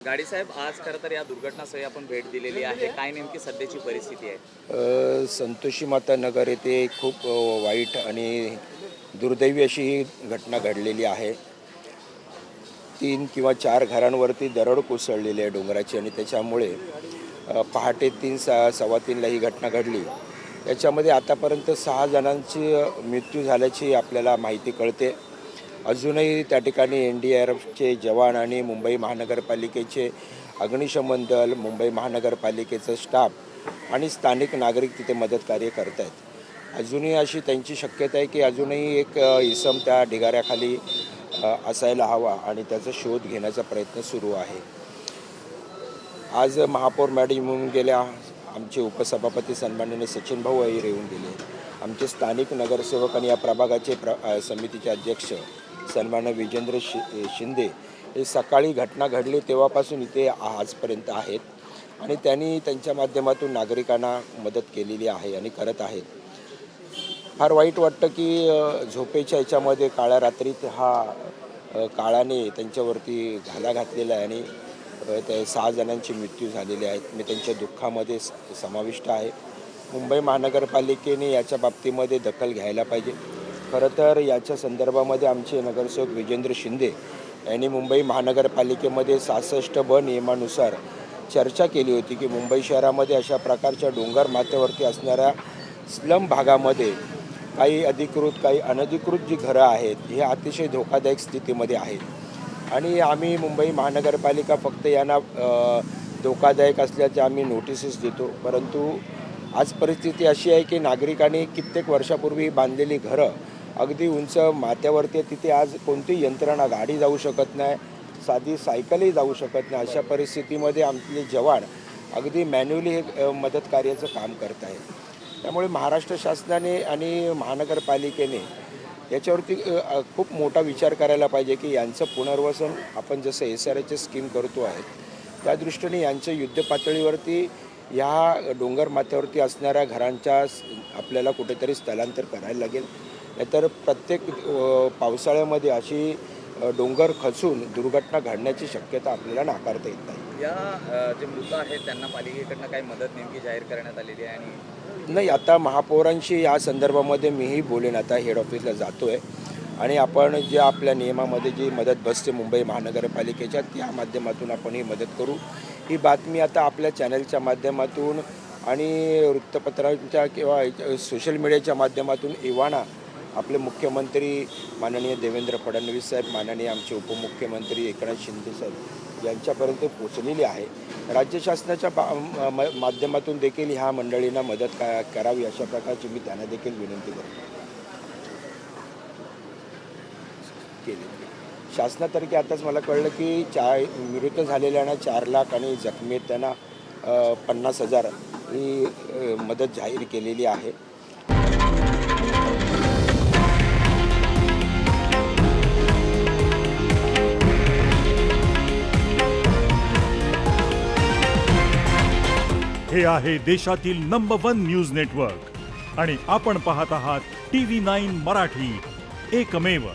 गाडी साहेब, आज खरं तर या दुर्घटनास्थळी आपण भेट दिलेली आहे. काय नेमकी सध्याची परिस्थिती आहे? संतोषी माता नगर येथे खूप वाईट आणि दुर्दैवी अशी ही घटना घडलेली आहे. 3 किंवा 4 घरांवरती दरड कोसळलेली आहे डोंगराची आणि त्याच्यामुळे पहाटे 3-3:15ला ही घटना घडली. याच्यामध्ये आतापर्यंत 6 जणांची मृत्यू झाल्याची आपल्याला माहिती कळते. अजूनही त्या ठिकाणी NDRFचे जवान आणि मुंबई महानगरपालिकेचे अग्निशमन दल, मुंबई महानगरपालिकेचं स्टाफ आणि स्थानिक नागरिक तिथे मदत कार्य करत आहेत. अजूनही अशी त्यांची शक्यता आहे की अजूनही एक इसम त्या ढिगाऱ्याखाली असायला हवा आणि त्याचा शोध घेण्याचा प्रयत्न सुरू आहे. आज महापौर मॅडम येऊन गेल्या, आमचे उपसभापती सन्माननीय सचिन भाऊ अहिर येऊन गेले, आमचे स्थानिक नगरसेवक आणि या प्रभागाचे समितीचे अध्यक्ष सन्माननीय विजेंद्र शिंदे हे सकाळी घटना घडली तेव्हापासून इथे आजपर्यंत आहेत आणि त्यांनी त्यांच्या माध्यमातून नागरिकांना मदत केलेली आहे आणि करत आहेत. फार वाईट वाटतं की झोपेच्या याच्यामध्ये काळ्या रात्रीत हा काळाने त्यांच्यावरती घाला घातलेला आहे आणि ते 6 जणांची मृत्यू झालेले आहेत. मी त्यांच्या दुःखामध्ये समाविष्ट आहे. मुंबई महानगरपालिकेने याच्या बाबतीमध्ये दखल घ्यायला पाहिजे. खरं तर याच्या संदर्भामध्ये आमचे नगरसेवक विजेंद्र शिंदे यांनी मुंबई महानगरपालिकेमध्ये 66 नियमानुसार चर्चा केली होती की मुंबई शहरामध्ये अशा प्रकारच्या डोंगर माथ्यावरती असणाऱ्या स्लम भागामध्ये काही अधिकृत काही अनधिकृत जी घरं आहेत हे अतिशय धोकादायक स्थितीमध्ये आहेत आणि आम्ही मुंबई महानगरपालिका फक्त यांना धोकादायक असल्याचे आम्ही नोटिसेस देतो. परंतु आज परिस्थिती अशी आहे की नागरिकांनी कित्येक वर्षापूर्वी बांधलेली घरं अगदी उंच माथ्यावरती, तिथे आज कोणतीही यंत्रणा, गाडी जाऊ शकत नाही, साधी सायकलही जाऊ शकत नाही. अशा परिस्थितीमध्ये आमचे जवान अगदी मॅन्युअली हे मदत कार्याचं काम करत आहेत. त्यामुळे महाराष्ट्र शासनाने आणि महानगरपालिकेने याच्यावरती खूप मोठा विचार करायला पाहिजे की यांचं पुनर्वसन आपण जसं SRHची स्कीम करतो आहे त्या दृष्टीने यांच्या युद्ध पातळीवरती ह्या डोंगर माथ्यावरती असणाऱ्या घरांच्या आपल्याला कुठेतरी स्थलांतर करायला लागेल. नाहीतर प्रत्येक पावसाळ्यामध्ये अशी डोंगर खचून दुर्घटना घडण्याची शक्यता आपल्याला नाकारता येत नाही. या जे मृत आहेत त्यांना पालिकेकडनं काही मदत नेमकी जाहीर करण्यात आलेली आहे? आणि नाही, आता महापौरांशी या संदर्भामध्ये मीही बोलेन. आता हेड ऑफिसला जातो आहे आणि आपण जे आपल्या नियमामध्ये जी मदत बसते मुंबई महानगरपालिकेच्या त्या माध्यमातून आपण ही मदत करू. ही बातमी आता आपल्या चॅनलच्या माध्यमातून आणि वृत्तपत्रांच्या किंवा सोशल मीडियाच्या माध्यमातून इवाना आपले मुख्यमंत्री माननीय देवेंद्र फडणवीस साहेब, माननीय आमचे उपमुख्यमंत्री एकनाथ शिंदे साहेब यांच्यापर्यंत पोचलेली आहे. राज्य शासनाच्या माध्यमातून देखील ह्या मंडळींना मदत करावी अशा प्रकारची मी त्यांना देखील विनंती केली. शासनातर्फे आताच मला कळलं की मृत झालेल्यांना 4 लाख आणि जखमी त्यांना 50,000 ही मदत जाहीर केलेली आहे. हे आहे देशातील नंबर 1 न्यूज नेटवर्क आणि आपण पाहत आहात TV9 मराठी, एकमेव.